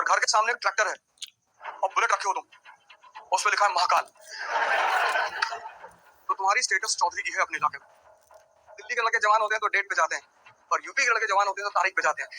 और घर के सामने एक ट्रैक्टर है और बुलेट रखे हो तुम, उस पर लिखा है महाकाल। तो तुम्हारी स्टेटस चौधरी की है अपने इलाके में। दिल्ली के लड़के जवान होते हैं तो डेट पे जाते हैं, और यूपी के लड़के जवान होते हैं तो तारीख पे जाते हैं।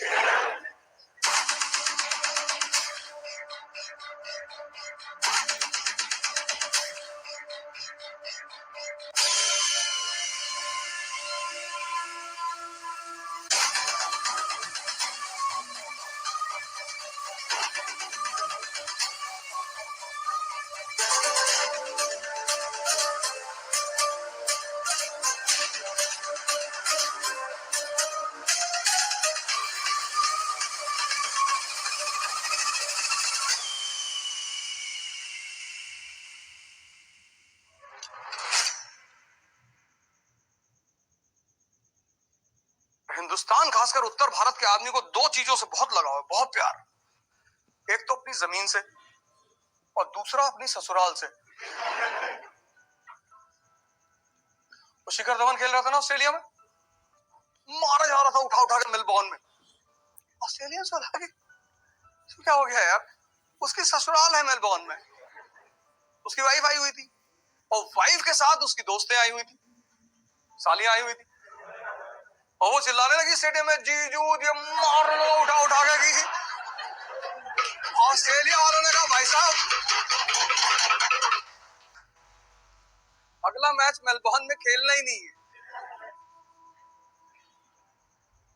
हिंदुस्तान, खासकर उत्तर भारत के आदमी को दो चीजों से बहुत लगाव है, बहुत प्यार। एक तो अपनी जमीन से और दूसरा अपनी ससुराल से। तो शिखर धवन खेल रहा था ना ऑस्ट्रेलिया में, मारा जा रहा था उठा उठा के मेलबोर्न में। ऑस्ट्रेलिया से लगा तो क्या हो गया यार, उसकी ससुराल है मेलबोर्न में, उसकी वाइफ आई हुई थी और वाइफ के साथ उसकी दोस्तें आई हुई थी, सालियां आई हुई थी, और वो चिल्लाने लगी स्टेडियम में, जीजू ये मार लो उठा उठा के की। ऑस्ट्रेलिया वालों ने कहा भाई साहब अगला मैच मेलबोर्न में खेलना ही नहीं है।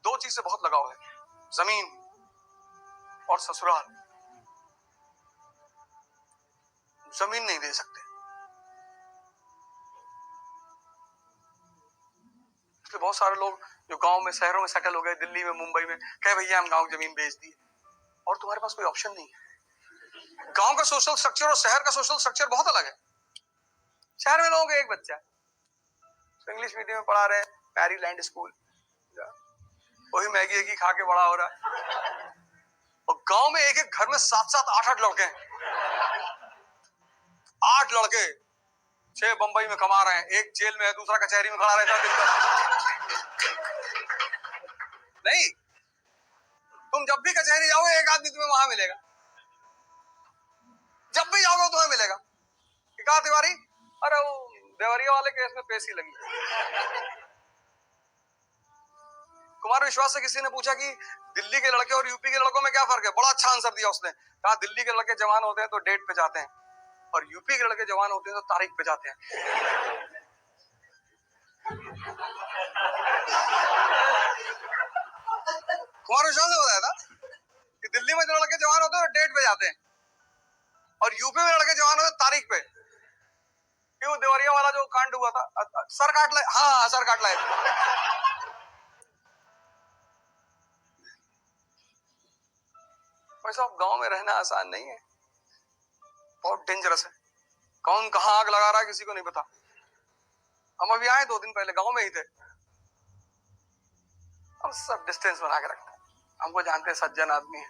दो चीज से बहुत लगाव है, जमीन और ससुराल। जमीन नहीं दे सकते, इसलिए बहुत सारे लोग जो गांव में शहरों में सेटल हो गए, दिल्ली में मुंबई में, कहे भैया हम गांव जमीन बेच दी, और तुम्हारे पास कोई ऑप्शन नहीं है। गांव का सोशल स्ट्रक्चर और शहर का सोशल स्ट्रक्चर बहुत अलग है। शहर में लोगों का एक बच्चा है, तो इंग्लिश मीडियम में पढ़ा रहे, मैरीलैंड स्कूल, वही मैगी की खा के बड़ा हो रहा है। और गांव में एक एक घर में 7-7, 8-8 लड़के हैं, 8 लड़के, 6 बंबई में कमा रहे हैं, एक जेल में है, दूसरा कचहरी में खड़ा रहता है दिन भर। नहीं, तुम जब भी कचहरी जाओगे एक आदमी तुम्हें वहां मिलेगा, जब भी जाओगे तुम्हें मिलेगा। कहा तिवारी, अरे वो देवरिया वाले केस में पेशी लगी। कुमार विश्वास से किसी ने पूछा कि दिल्ली के लड़के और यूपी के लड़कों में क्या फर्क है, बड़ा अच्छा आंसर दिया उसने। कहा दिल्ली के लड़के जवान होते हैं तो डेट पे जाते हैं, और यूपी के लड़के जवान होते हैं तो तारीख पे जाते हैं। कुमार विश्वास ने बताया था कि दिल्ली में जो लड़के जवान होते हैं तो डेट पे जाते हैं, और यूपी में लड़के जवान होते हैं तारीख पे। क्यों, देवरिया वाला जो कांड हुआ था, सर काट लाए, हाँ सर काट लाए। वैसे गांव में रहना आसान नहीं है, बहुत डेंजरस है। कौन कहां आग लगा रहा है किसी को नहीं पता। हम अभी आए 2 दिन पहले, गांव में ही थे। हम सब डिस्टेंस बना के रखते हैं, हमको जानते हैं सज्जन आदमी है।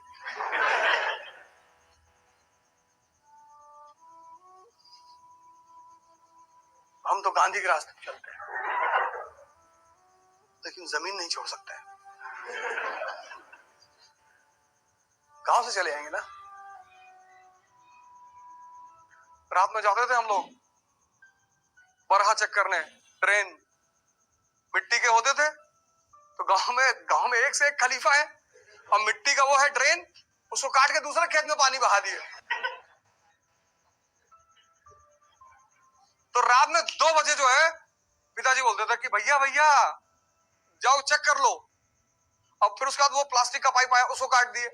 हम तो गांधी के रास्ते पे चलते हैं, लेकिन जमीन नहीं छोड़ सकते। गांव से चले आएंगे ना। रात में जाते थे हम लोग बरहा चेक करने, ट्रेन मिट्टी के होते थे, तो गांव में एक से एक खलीफा है, और मिट्टी का वो है ड्रेन, उसको काट के दूसरे खेत में पानी बहा दिए। तो रात में 2 बजे जो है पिताजी बोलते थे कि भैया भैया जाओ चेक कर लो। अब फिर उसके बाद वो प्लास्टिक का पाइप आया, उसको काट दिए।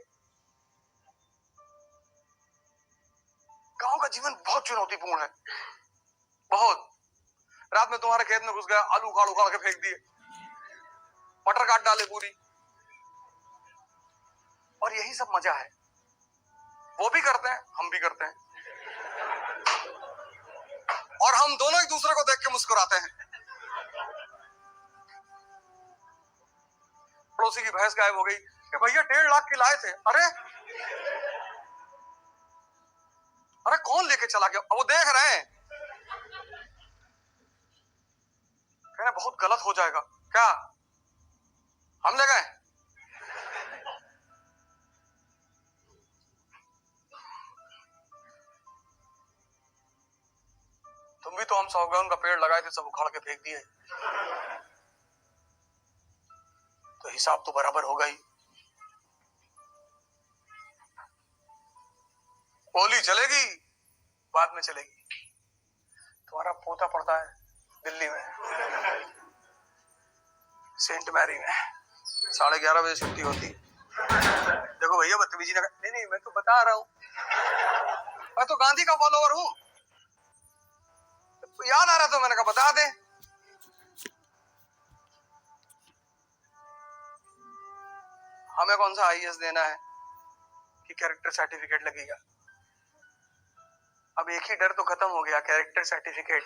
गांव का जीवन बहुत चुनौतीपूर्ण है, बहुत। रात में तुम्हारे खेत में घुस गया, आलू उखाड़ उखाड़ के फेंक दिए, मटर काट डाले पूरी। और यही सब मजा है, वो भी करते हैं हम भी करते हैं, और हम दोनों एक दूसरे को देख के मुस्कुराते हैं। पड़ोसी की भैंस गायब हो गई कि भैया 1.5 लाख की लाए थे। अरे अरे कौन लेके चला गया, वो देख रहे हैं, कहने बहुत गलत हो जाएगा क्या, हम ले गए। तो हम सौगन का पेड़ लगाए थे, सब उखाड़ के फेंक दिए। तो हिसाब तो बराबर होगा ही। होली चलेगी, बाद में चलेगी। तुम्हारा पोता पड़ता है दिल्ली में, सेंट मैरी में, 11:30 बजे छुट्टी होती। देखो भैया बदतमीजी ना कर। नहीं नहीं, मैं तो बता रहा हूँ, मैं तो गांधी का फॉलोवर हूँ। तो याद आ रहा तो मैंने कहा बता दे। हमें कौन सा आईएएस देना है कि कैरेक्टर सर्टिफिकेट लगेगा। अब एक ही डर तो खत्म हो गया, कैरेक्टर सर्टिफिकेट।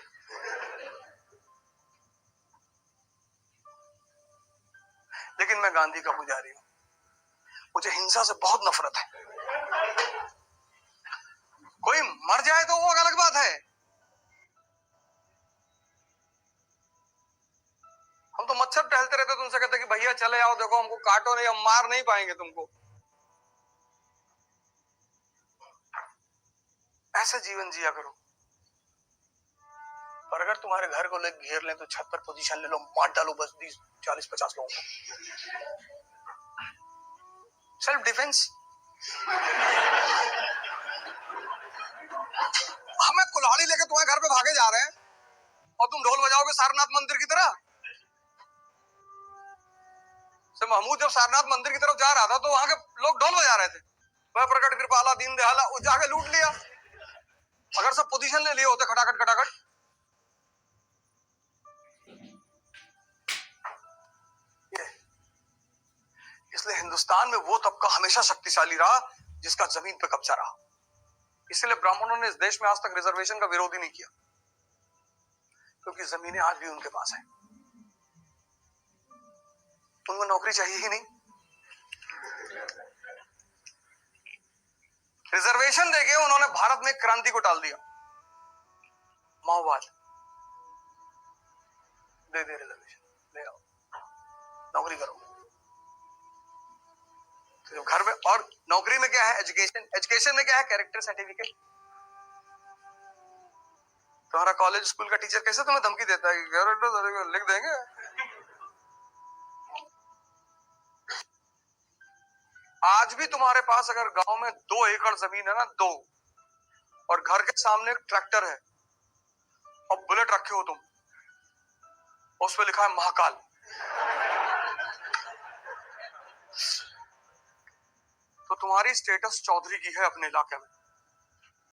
लेकिन मैं गांधी का पुजारी हूं, मुझे हिंसा से बहुत नफरत है। कोई मर जाए तो वो अलग बात है। हम तो मच्छर टहलते रहते, तुमसे कहते कि भैया चले आओ, देखो हमको काटो नहीं, हम मार नहीं पाएंगे तुमको। ऐसा जीवन जिया करो। और अगर तुम्हारे घर को लोग घेर लें तो छत पर पोजीशन ले लो, मार डालो बस 20, 40, 50 लोगों को। Self defence. हमें कुल्हाड़ी लेके तुम्हारे घर पे भागे जा रहे हैं और तुम ढोल बजाओगे सारनाथ मंदिर की तरह। से महमूद जब सारनाथ मंदिर की तरफ जा रहा था तो वहां के लोग ढोल बजा रहे थे, वह प्रकट कृपाला दीन दयाला, वो जाके लूट लिया। अगर सब पोजीशन ले लिए होते खटाखट खटाखट। इसलिए हिंदुस्तान में वो तबका हमेशा शक्तिशाली रहा जिसका जमीन पे कब्जा रहा। इसलिए ब्राह्मणों ने इस देश में आज तक रिजर्वेशन का विरोध ही नहीं किया, क्योंकि जमीनें आज भी उनके पास है। उनको नौकरी चाहिए ही नहीं। रिजर्वेशन देके उन्होंने भारत में क्रांति को टाल दिया। माओवाद दे दे रिजर्वेशन, ले आओ, नौकरी करो। तो घर में, और नौकरी में क्या है? एजुकेशन। एजुकेशन में क्या है? Character certificate. तुम्हारा कॉलेज स्कूल का टीचर कैसे तुम्हें धमकी देता है कि कैरेक्टर लिख देंगे। आज भी तुम्हारे पास अगर गांव में 2 एकड़ जमीन है ना, 2, और घर के सामने एक ट्रैक्टर है और बुलेट रखे हो तुम, उस पर लिखा है महाकाल, तो तुम्हारी स्टेटस चौधरी की है अपने इलाके में।